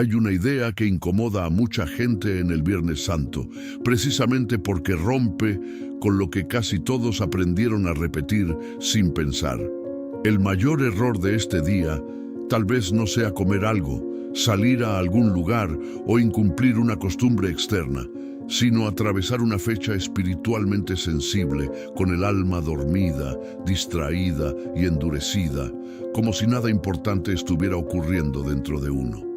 Hay una idea que incomoda a mucha gente en el Viernes Santo, precisamente porque rompe con lo que casi todos aprendieron a repetir sin pensar. El mayor error de este día tal vez no sea comer algo, salir a algún lugar o incumplir una costumbre externa, sino atravesar una fecha espiritualmente sensible, con el alma dormida, distraída y endurecida, como si nada importante estuviera ocurriendo dentro de uno.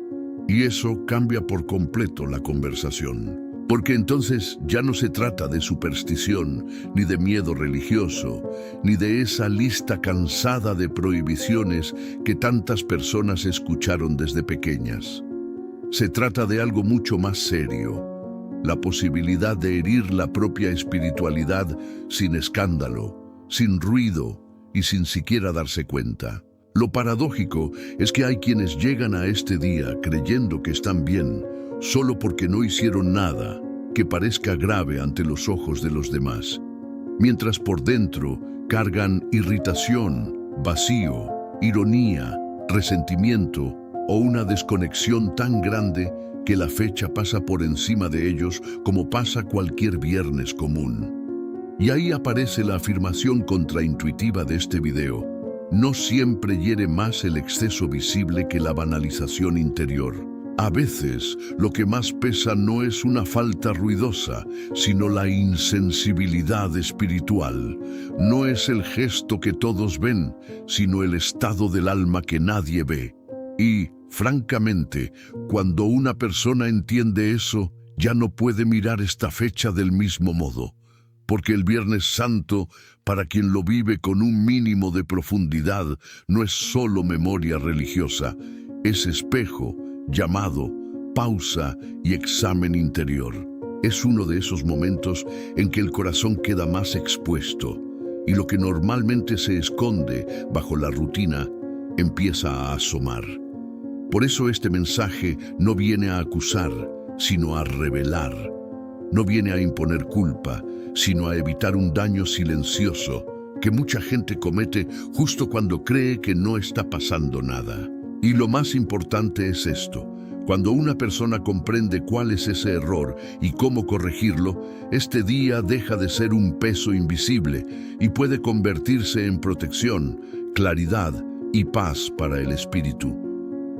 Y eso cambia por completo la conversación, porque entonces ya no se trata de superstición, ni de miedo religioso, ni de esa lista cansada de prohibiciones que tantas personas escucharon desde pequeñas. Se trata de algo mucho más serio, la posibilidad de herir la propia espiritualidad sin escándalo, sin ruido y sin siquiera darse cuenta. Lo paradójico es que hay quienes llegan a este día creyendo que están bien, solo porque no hicieron nada que parezca grave ante los ojos de los demás, mientras por dentro cargan irritación, vacío, ironía, resentimiento o una desconexión tan grande que la fecha pasa por encima de ellos como pasa cualquier viernes común. Y ahí aparece la afirmación contraintuitiva de este video: no siempre hiere más el exceso visible que la banalización interior. A veces, lo que más pesa no es una falta ruidosa, sino la insensibilidad espiritual. No es el gesto que todos ven, sino el estado del alma que nadie ve. Y, francamente, cuando una persona entiende eso, ya no puede mirar esta fecha del mismo modo. Porque el Viernes Santo, para quien lo vive con un mínimo de profundidad, no es solo memoria religiosa, es espejo, llamado, pausa y examen interior. Es uno de esos momentos en que el corazón queda más expuesto y lo que normalmente se esconde bajo la rutina empieza a asomar. Por eso este mensaje no viene a acusar, sino a revelar. No viene a imponer culpa, sino a evitar un daño silencioso que mucha gente comete justo cuando cree que no está pasando nada. Y lo más importante es esto: cuando una persona comprende cuál es ese error y cómo corregirlo, este día deja de ser un peso invisible y puede convertirse en protección, claridad y paz para el espíritu.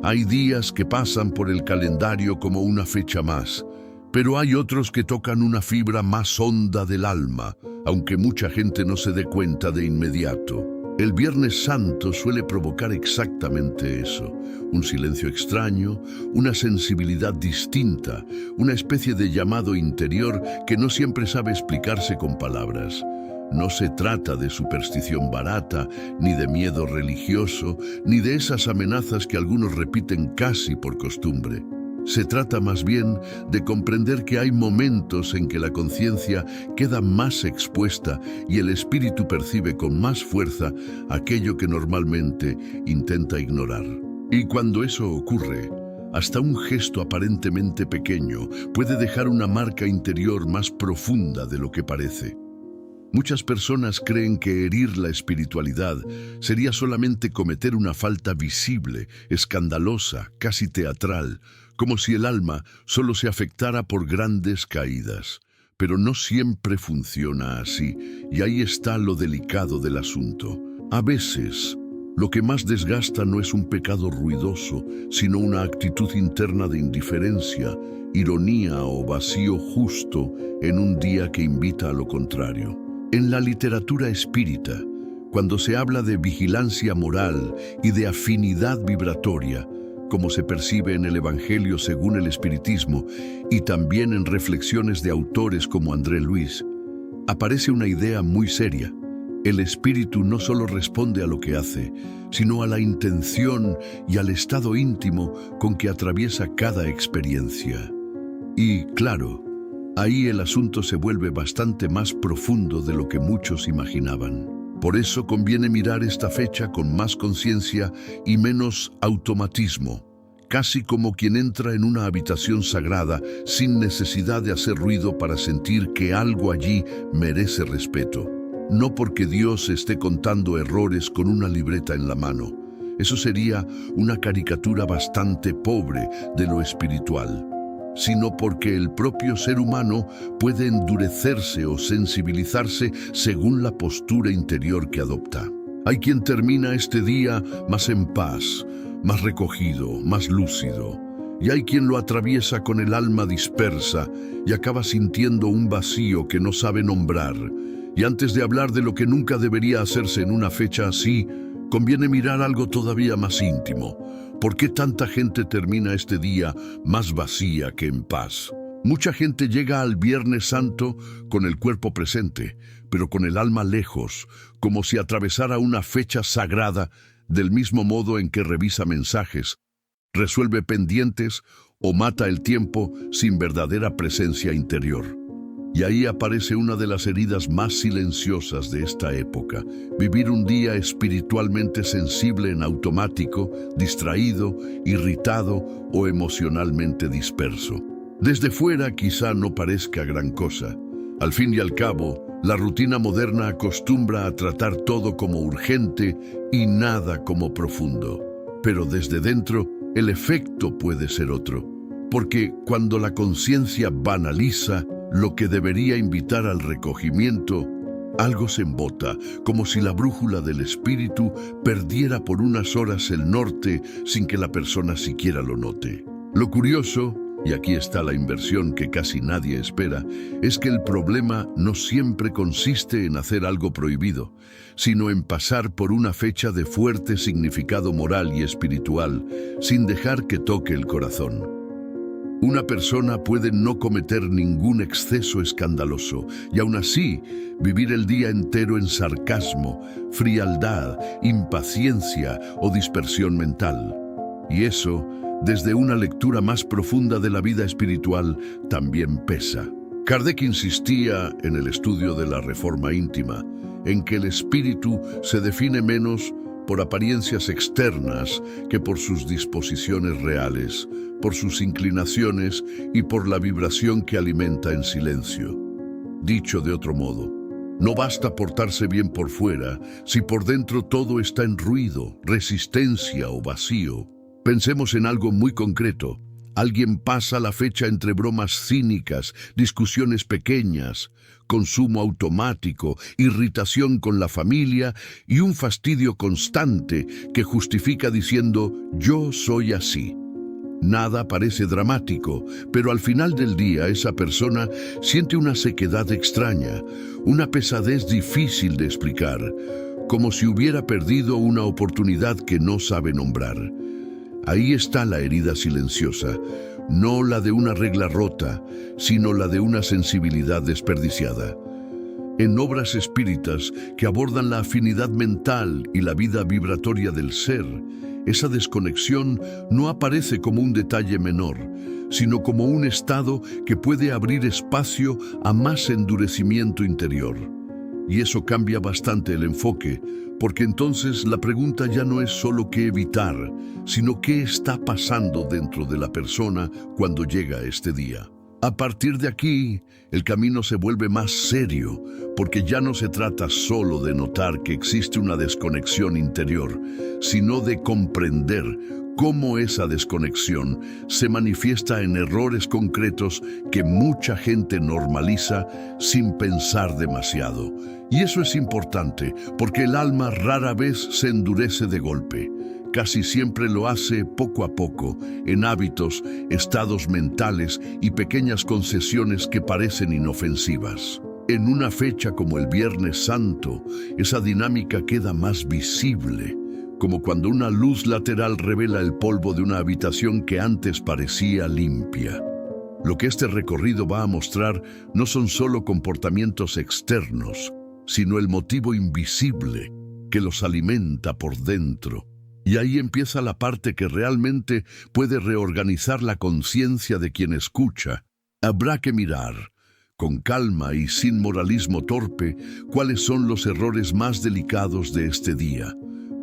Hay días que pasan por el calendario como una fecha más, pero hay otros que tocan una fibra más honda del alma, aunque mucha gente no se dé cuenta de inmediato. El Viernes Santo suele provocar exactamente eso: un silencio extraño, una sensibilidad distinta, una especie de llamado interior que no siempre sabe explicarse con palabras. No se trata de superstición barata, ni de miedo religioso, ni de esas amenazas que algunos repiten casi por costumbre. Se trata más bien de comprender que hay momentos en que la conciencia queda más expuesta y el espíritu percibe con más fuerza aquello que normalmente intenta ignorar. Y cuando eso ocurre, hasta un gesto aparentemente pequeño puede dejar una marca interior más profunda de lo que parece. Muchas personas creen que herir la espiritualidad sería solamente cometer una falta visible, escandalosa, casi teatral, como si el alma solo se afectara por grandes caídas. Pero no siempre funciona así, y ahí está lo delicado del asunto. A veces, lo que más desgasta no es un pecado ruidoso, sino una actitud interna de indiferencia, ironía o vacío justo en un día que invita a lo contrario. En la literatura espírita, cuando se habla de vigilancia moral y de afinidad vibratoria, como se percibe en el Evangelio según el Espiritismo y también en reflexiones de autores como André Luis, aparece una idea muy seria. El espíritu no solo responde a lo que hace, sino a la intención y al estado íntimo con que atraviesa cada experiencia. Y, claro, ahí el asunto se vuelve bastante más profundo de lo que muchos imaginaban. Por eso conviene mirar esta fecha con más conciencia y menos automatismo, casi como quien entra en una habitación sagrada sin necesidad de hacer ruido para sentir que algo allí merece respeto. No porque Dios esté contando errores con una libreta en la mano, Eso sería una caricatura bastante pobre de lo espiritual, sino porque el propio ser humano puede endurecerse o sensibilizarse según la postura interior que adopta. Hay quien termina este día más en paz, más recogido, más lúcido, y hay quien lo atraviesa con el alma dispersa y acaba sintiendo un vacío que no sabe nombrar. Y antes de hablar de lo que nunca debería hacerse en una fecha así, conviene mirar algo todavía más íntimo. ¿Por qué tanta gente termina este día más vacía que en paz? Mucha gente llega al Viernes Santo con el cuerpo presente, pero con el alma lejos, como si atravesara una fecha sagrada, del mismo modo en que revisa mensajes, resuelve pendientes o mata el tiempo sin verdadera presencia interior. Y ahí aparece una de las heridas más silenciosas de esta época: vivir un día espiritualmente sensible en automático, distraído, irritado o emocionalmente disperso. Desde fuera quizá no parezca gran cosa. Al fin y al cabo, la rutina moderna acostumbra a tratar todo como urgente y nada como profundo. Pero desde dentro, el efecto puede ser otro, porque cuando la conciencia banaliza lo que debería invitar al recogimiento, algo se embota, como si la brújula del espíritu perdiera por unas horas el norte sin que la persona siquiera lo note. Lo curioso, y aquí está la inversión que casi nadie espera, es que el problema no siempre consiste en hacer algo prohibido, sino en pasar por una fecha de fuerte significado moral y espiritual, sin dejar que toque el corazón. Una persona puede no cometer ningún exceso escandaloso y aún así vivir el día entero en sarcasmo, frialdad, impaciencia o dispersión mental. Y eso, desde una lectura más profunda de la vida espiritual, también pesa. Kardec insistía en el estudio de la reforma íntima, en que el espíritu se define menos por apariencias externas que por sus disposiciones reales, por sus inclinaciones y por la vibración que alimenta en silencio. Dicho de otro modo, no basta portarse bien por fuera si por dentro todo está en ruido, resistencia o vacío. Pensemos en algo muy concreto. Alguien pasa la fecha entre bromas cínicas, discusiones pequeñas, consumo automático, irritación con la familia y un fastidio constante que justifica diciendo «yo soy así». Nada parece dramático, pero al final del día esa persona siente una sequedad extraña, una pesadez difícil de explicar, como si hubiera perdido una oportunidad que no sabe nombrar. Ahí está la herida silenciosa, no la de una regla rota, sino la de una sensibilidad desperdiciada. En obras espíritas que abordan la afinidad mental y la vida vibratoria del ser, esa desconexión no aparece como un detalle menor, sino como un estado que puede abrir espacio a más endurecimiento interior. Y eso cambia bastante el enfoque, porque entonces la pregunta ya no es solo qué evitar, sino qué está pasando dentro de la persona cuando llega este día. A partir de aquí, el camino se vuelve más serio, porque ya no se trata solo de notar que existe una desconexión interior, sino de comprender cómo esa desconexión se manifiesta en errores concretos que mucha gente normaliza sin pensar demasiado. Y eso es importante, porque el alma rara vez se endurece de golpe. Casi siempre lo hace poco a poco, en hábitos, estados mentales y pequeñas concesiones que parecen inofensivas. En una fecha como el Viernes Santo, esa dinámica queda más visible, como cuando una luz lateral revela el polvo de una habitación que antes parecía limpia. Lo que este recorrido va a mostrar no son solo comportamientos externos, sino el motivo invisible que los alimenta por dentro. Y ahí empieza la parte que realmente puede reorganizar la conciencia de quien escucha. Habrá que mirar, con calma y sin moralismo torpe, cuáles son los errores más delicados de este día.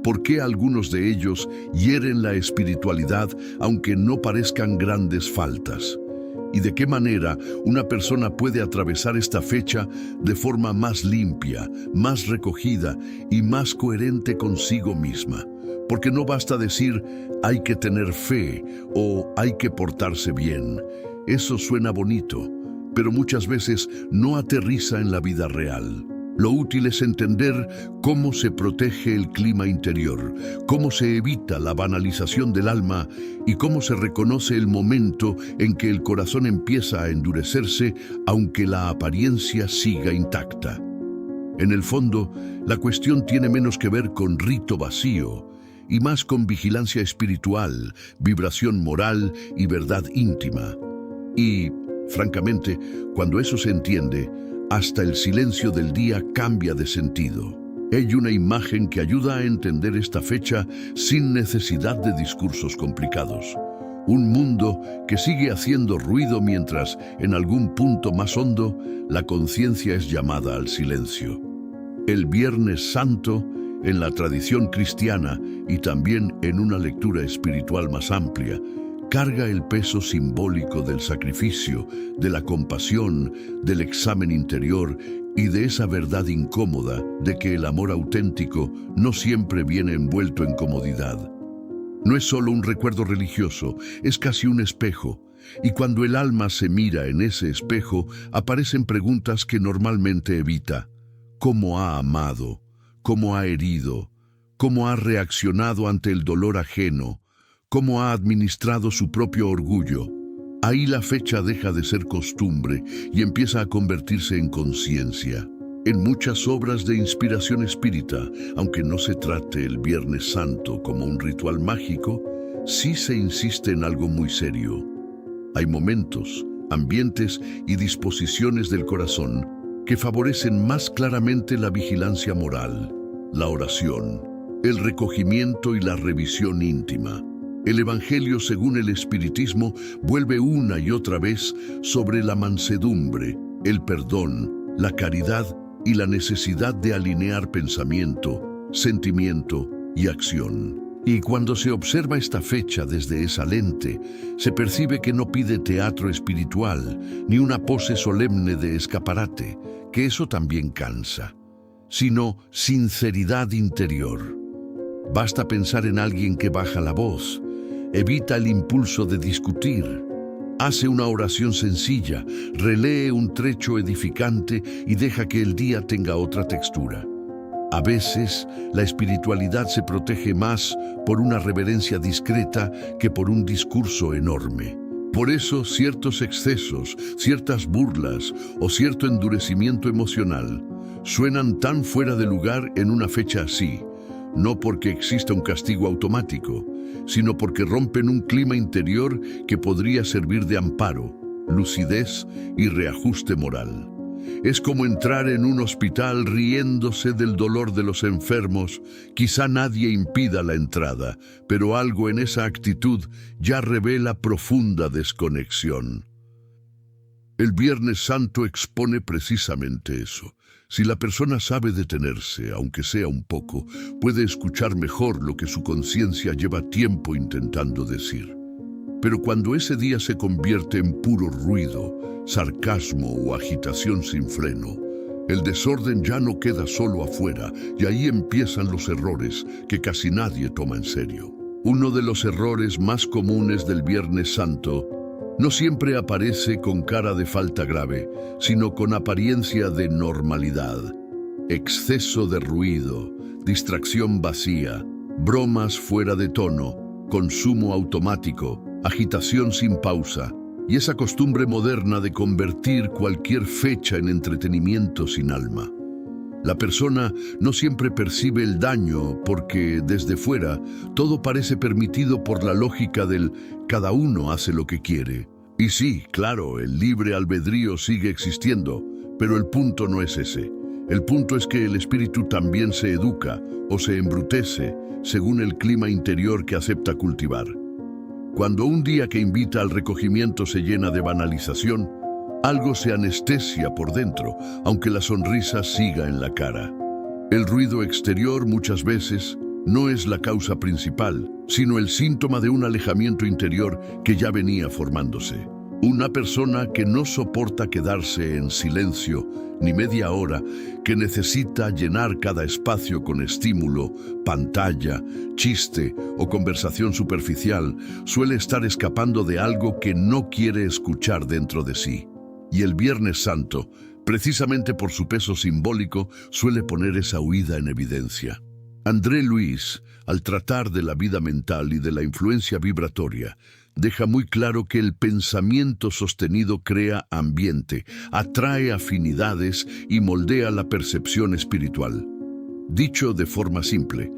¿Por qué algunos de ellos hieren la espiritualidad aunque no parezcan grandes faltas? ¿Y de qué manera una persona puede atravesar esta fecha de forma más limpia, más recogida y más coherente consigo misma? porque no basta decir hay que tener fe o hay que portarse bien. Eso suena bonito, pero muchas veces no aterriza en la vida real. Lo útil es entender cómo se protege el clima interior, cómo se evita la banalización del alma y cómo se reconoce el momento en que el corazón empieza a endurecerse, aunque la apariencia siga intacta. En el fondo, la cuestión tiene menos que ver con rito vacío y más con vigilancia espiritual, vibración moral y verdad íntima. Y, francamente, cuando eso se entiende, hasta el silencio del día cambia de sentido. Hay una imagen que ayuda a entender esta fecha sin necesidad de discursos complicados. Un mundo que sigue haciendo ruido mientras, en algún punto más hondo, la conciencia es llamada al silencio. El Viernes Santo, en la tradición cristiana y también en una lectura espiritual más amplia, carga el peso simbólico del sacrificio, de la compasión, del examen interior y de esa verdad incómoda de que el amor auténtico no siempre viene envuelto en comodidad. No es solo un recuerdo religioso, es casi un espejo, y cuando el alma se mira en ese espejo, aparecen preguntas que normalmente evita. ¿Cómo ha amado? ¿Cómo ha herido? ¿Cómo ha reaccionado ante el dolor ajeno? ¿Cómo ha administrado su propio orgullo? Ahí la fecha deja de ser costumbre y empieza a convertirse en conciencia. En muchas obras de inspiración espírita, aunque no se trate el Viernes Santo como un ritual mágico, sí se insiste en algo muy serio. Hay momentos, ambientes y disposiciones del corazón que favorecen más claramente la vigilancia moral, la oración, el recogimiento y la revisión íntima. El Evangelio, según el Espiritismo, vuelve una y otra vez sobre la mansedumbre, el perdón, la caridad y la necesidad de alinear pensamiento, sentimiento y acción. Y cuando se observa esta fecha desde esa lente, se percibe que no pide teatro espiritual, ni una pose solemne de escaparate, que eso también cansa, sino sinceridad interior. Basta pensar en alguien que baja la voz, evita el impulso de discutir, hace una oración sencilla, relee un trecho edificante y deja que el día tenga otra textura. A veces, la espiritualidad se protege más por una reverencia discreta que por un discurso enorme. Por eso, ciertos excesos, ciertas burlas o cierto endurecimiento emocional suenan tan fuera de lugar en una fecha así, no porque exista un castigo automático, sino porque rompen un clima interior que podría servir de amparo, lucidez y reajuste moral. Es como entrar en un hospital riéndose del dolor de los enfermos. Quizá nadie impida la entrada, pero algo en esa actitud ya revela profunda desconexión. El Viernes Santo expone precisamente eso. Si la persona sabe detenerse, aunque sea un poco, puede escuchar mejor lo que su conciencia lleva tiempo intentando decir. Pero cuando ese día se convierte en puro ruido, sarcasmo o agitación sin freno, el desorden ya no queda solo afuera y ahí empiezan los errores que casi nadie toma en serio. Uno de los errores más comunes del Viernes Santo no siempre aparece con cara de falta grave, sino con apariencia de normalidad. Exceso de ruido, distracción vacía, bromas fuera de tono, consumo automático, agitación sin pausa, y esa costumbre moderna de convertir cualquier fecha en entretenimiento sin alma. La persona no siempre percibe el daño porque, desde fuera, todo parece permitido por la lógica del cada uno hace lo que quiere. Y sí, claro, el libre albedrío sigue existiendo, pero el punto no es ese. El punto es que el espíritu también se educa o se embrutece según el clima interior que acepta cultivar. Cuando un día que invita al recogimiento se llena de banalización, algo se anestesia por dentro, aunque la sonrisa siga en la cara. El ruido exterior muchas veces no es la causa principal, sino el síntoma de un alejamiento interior que ya venía formándose. Una persona que no soporta quedarse en silencio ni media hora, que necesita llenar cada espacio con estímulo, pantalla, chiste o conversación superficial, suele estar escapando de algo que no quiere escuchar dentro de sí. Y el Viernes Santo, precisamente por su peso simbólico, suele poner esa huida en evidencia. André Luis, al tratar de la vida mental y de la influencia vibratoria, deja muy claro que el pensamiento sostenido crea ambiente, atrae afinidades y moldea la percepción espiritual. Dicho de forma simple,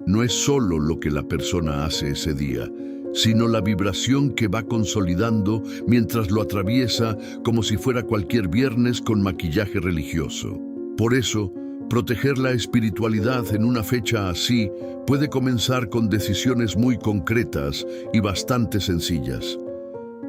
no es solo lo que la persona hace ese día, sino la vibración que va consolidando mientras lo atraviesa como si fuera cualquier viernes con maquillaje religioso. Por eso, proteger la espiritualidad en una fecha así puede comenzar con decisiones muy concretas y bastante sencillas.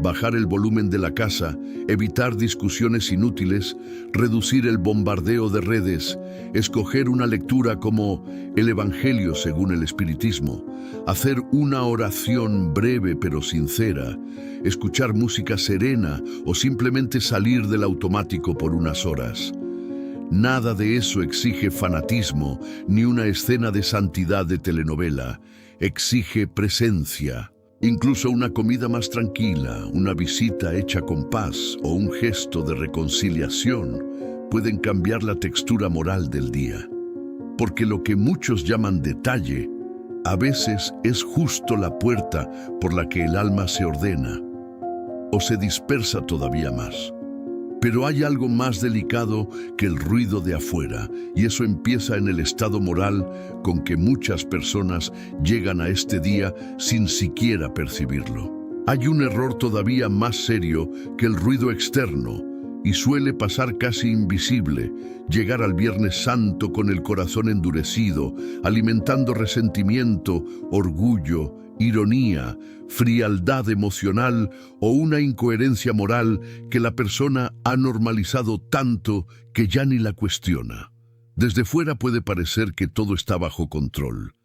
Bajar el volumen de la casa, evitar discusiones inútiles, reducir el bombardeo de redes, escoger una lectura como el Evangelio según el Espiritismo, hacer una oración breve pero sincera, escuchar música serena o simplemente salir del automático por unas horas. Nada de eso exige fanatismo ni una escena de santidad de telenovela. Exige presencia. Incluso una comida más tranquila, una visita hecha con paz o un gesto de reconciliación pueden cambiar la textura moral del día. Porque lo que muchos llaman detalle, a veces es justo la puerta por la que el alma se ordena o se dispersa todavía más. Pero hay algo más delicado que el ruido de afuera, y eso empieza en el estado moral con que muchas personas llegan a este día sin siquiera percibirlo. Hay un error todavía más serio que el ruido externo, y suele pasar casi invisible, llegar al Viernes Santo con el corazón endurecido, alimentando resentimiento, orgullo, ironía, frialdad emocional o una incoherencia moral que la persona ha normalizado tanto que ya ni la cuestiona. Desde fuera puede parecer que todo está bajo control.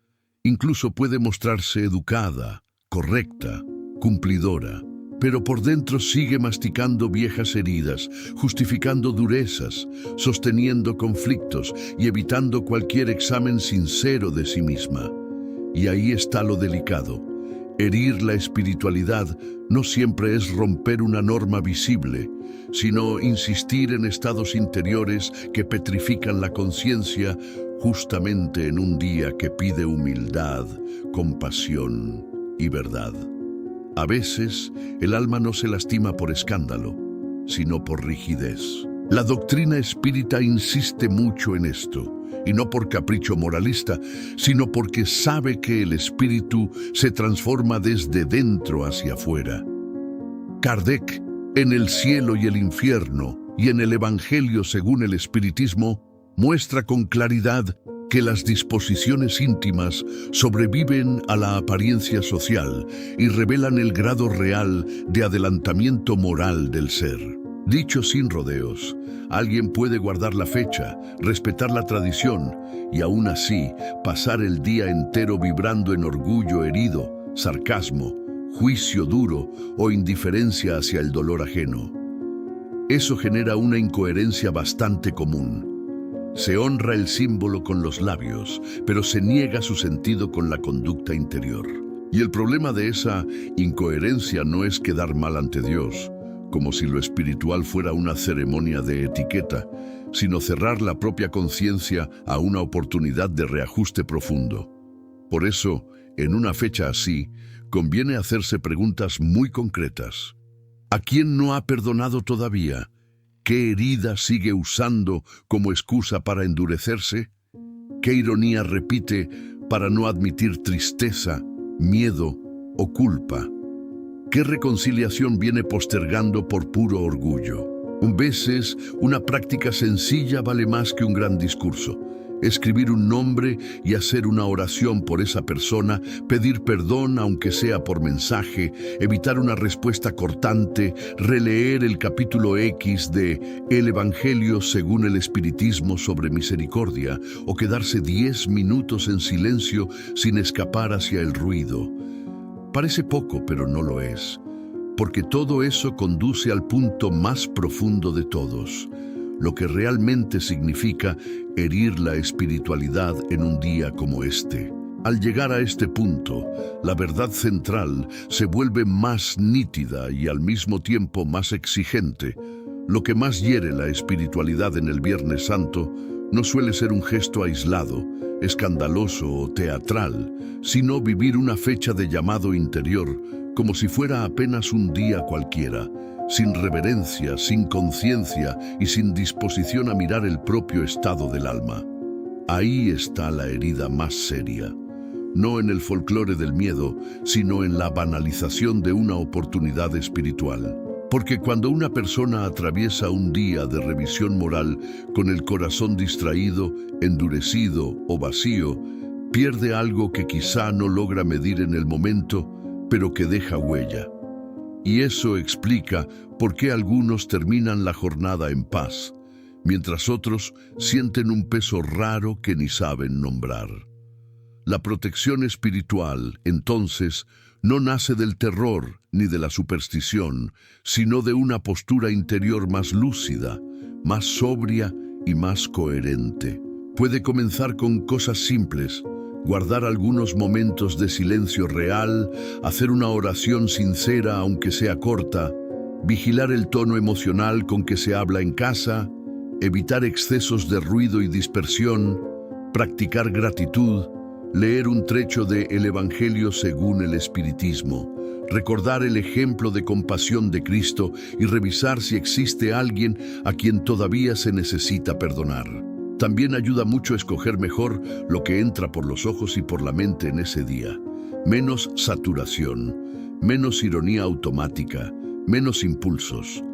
Incluso puede mostrarse educada, correcta, cumplidora, pero por dentro sigue masticando viejas heridas, justificando durezas, sosteniendo conflictos y evitando cualquier examen sincero de sí misma. Y ahí está lo delicado. Herir la espiritualidad no siempre es romper una norma visible, sino insistir en estados interiores que petrifican la conciencia justamente en un día que pide humildad, compasión y verdad. A veces, el alma no se lastima por escándalo, sino por rigidez. La doctrina espírita insiste mucho en esto, y no por capricho moralista, sino porque sabe que el espíritu se transforma desde dentro hacia afuera. Kardec, en El cielo y el infierno, y en el Evangelio según el Espiritismo, muestra con claridad que las disposiciones íntimas sobreviven a la apariencia social y revelan el grado real de adelantamiento moral del ser. Dicho sin rodeos, alguien puede guardar la fecha, respetar la tradición y aún así pasar el día entero vibrando en orgullo herido, sarcasmo, juicio duro o indiferencia hacia el dolor ajeno. Eso genera una incoherencia bastante común. Se honra el símbolo con los labios, pero se niega su sentido con la conducta interior. Y el problema de esa incoherencia no es quedar mal ante Dios, como si lo espiritual fuera una ceremonia de etiqueta, sino cerrar la propia conciencia a una oportunidad de reajuste profundo. Por eso, en una fecha así, conviene hacerse preguntas muy concretas. ¿A quién no ha perdonado todavía? ¿Qué herida sigue usando como excusa para endurecerse? ¿Qué ironía repite para no admitir tristeza, miedo o culpa? ¿Qué reconciliación viene postergando por puro orgullo? A veces, una práctica sencilla vale más que un gran discurso. Escribir un nombre y hacer una oración por esa persona, pedir perdón aunque sea por mensaje, evitar una respuesta cortante, releer el capítulo X de El Evangelio según el Espiritismo sobre misericordia o quedarse 10 minutos en silencio sin escapar hacia el ruido. Parece poco, pero no lo es. porque todo eso conduce al punto más profundo de todos, lo que realmente significa herir la espiritualidad en un día como este. Al llegar a este punto, la verdad central se vuelve más nítida y al mismo tiempo más exigente. Lo que más hiere la espiritualidad en el Viernes Santo no suele ser un gesto aislado, escandaloso o teatral, sino vivir una fecha de llamado interior como si fuera apenas un día cualquiera, sin reverencia, sin conciencia y sin disposición a mirar el propio estado del alma. Ahí está la herida más seria. No en el folclore del miedo, sino en la banalización de una oportunidad espiritual. Porque cuando una persona atraviesa un día de revisión moral con el corazón distraído, endurecido o vacío, pierde algo que quizá no logra medir en el momento, pero que deja huella. Y eso explica por qué algunos terminan la jornada en paz, mientras otros sienten un peso raro que ni saben nombrar. La protección espiritual, entonces, no nace del terror ni de la superstición, sino de una postura interior más lúcida, más sobria y más coherente. Puede comenzar con cosas simples: guardar algunos momentos de silencio real, hacer una oración sincera aunque sea corta, vigilar el tono emocional con que se habla en casa, evitar excesos de ruido y dispersión, practicar gratitud, leer un trecho de El Evangelio según el Espiritismo, recordar el ejemplo de compasión de Cristo y revisar si existe alguien a quien todavía se necesita perdonar. También ayuda mucho a escoger mejor lo que entra por los ojos y por la mente en ese día. Menos saturación, menos ironía automática, menos impulsos,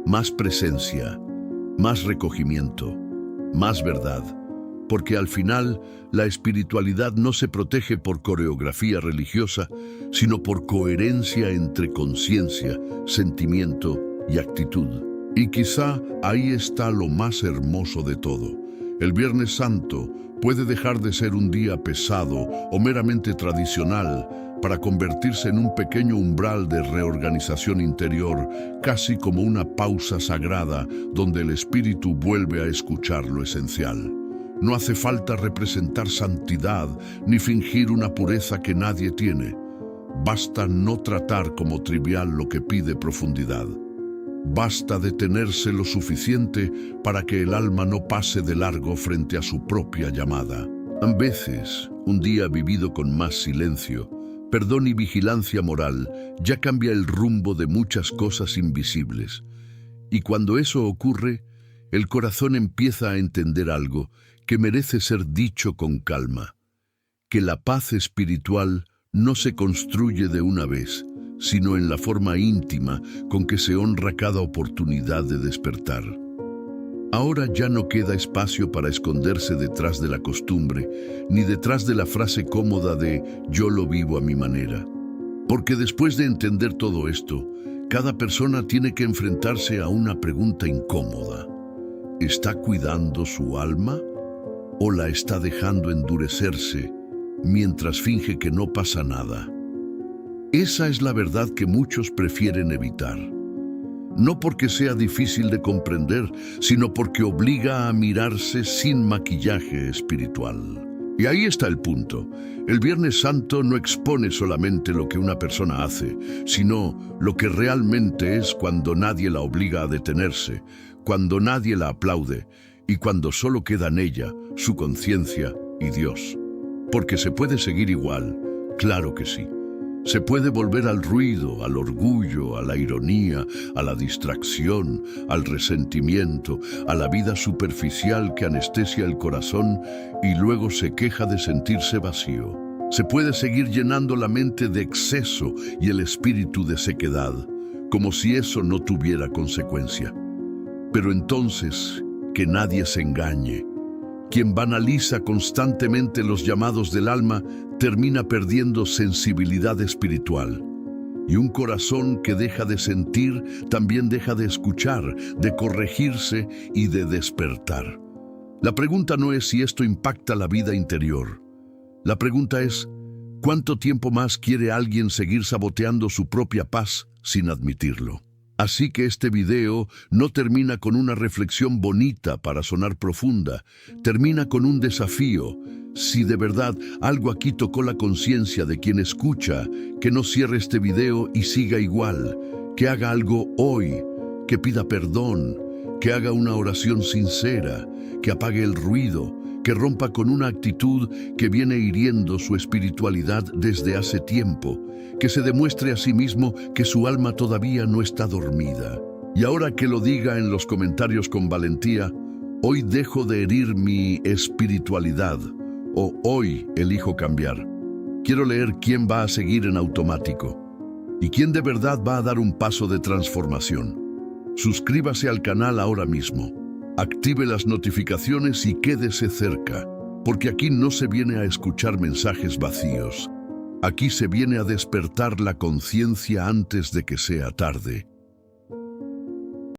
más presencia, más recogimiento, más verdad. Porque al final, la espiritualidad no se protege por coreografía religiosa, sino por coherencia entre conciencia, sentimiento y actitud. Y quizá ahí está lo más hermoso de todo. El Viernes Santo puede dejar de ser un día pesado o meramente tradicional para convertirse en un pequeño umbral de reorganización interior, casi como una pausa sagrada donde el espíritu vuelve a escuchar lo esencial. No hace falta representar santidad ni fingir una pureza que nadie tiene. Basta no tratar como trivial lo que pide profundidad. Basta detenerse lo suficiente para que el alma no pase de largo frente a su propia llamada. A veces, un día vivido con más silencio, perdón y vigilancia moral ya cambia el rumbo de muchas cosas invisibles. Y cuando eso ocurre, el corazón empieza a entender algo que merece ser dicho con calma: que la paz espiritual no se construye de una vez, sino en la forma íntima con que se honra cada oportunidad de despertar. Ahora ya no queda espacio para esconderse detrás de la costumbre, ni detrás de la frase cómoda de «yo lo vivo a mi manera». Porque después de entender todo esto, cada persona tiene que enfrentarse a una pregunta incómoda. ¿Está cuidando su alma o la está dejando endurecerse mientras finge que no pasa nada? Esa es la verdad que muchos prefieren evitar. No porque sea difícil de comprender, sino porque obliga a mirarse sin maquillaje espiritual. Y ahí está el punto. El Viernes Santo no expone solamente lo que una persona hace, sino lo que realmente es cuando nadie la obliga a detenerse, cuando nadie la aplaude y cuando solo quedan ella, su conciencia y Dios. Porque se puede seguir igual, claro que sí. Se puede volver al ruido, al orgullo, a la ironía, a la distracción, al resentimiento, a la vida superficial que anestesia el corazón y luego se queja de sentirse vacío. Se puede seguir llenando la mente de exceso y el espíritu de sequedad, como si eso no tuviera consecuencia. Pero entonces, que nadie se engañe. Quien banaliza constantemente los llamados del alma termina perdiendo sensibilidad espiritual. Y un corazón que deja de sentir también deja de escuchar, de corregirse y de despertar. La pregunta no es si esto impacta la vida interior. La pregunta es, ¿Cuánto tiempo más quiere alguien seguir saboteando su propia paz sin admitirlo? Así que este video no termina con una reflexión bonita para sonar profunda, termina con un desafío. Si de verdad algo aquí tocó la conciencia de quien escucha, que no cierre este video y siga igual, que haga algo hoy, que pida perdón, que haga una oración sincera, que apague el ruido, que rompa con una actitud que viene hiriendo su espiritualidad desde hace tiempo, que se demuestre a sí mismo que su alma todavía no está dormida. Y ahora que lo diga en los comentarios con valentía, hoy dejo de herir mi espiritualidad, o hoy elijo cambiar. Quiero leer quién va a seguir en automático y quién de verdad va a dar un paso de transformación. Suscríbase al canal ahora mismo. Active las notificaciones y quédese cerca, porque aquí no se viene a escuchar mensajes vacíos. Aquí se viene a despertar la conciencia antes de que sea tarde.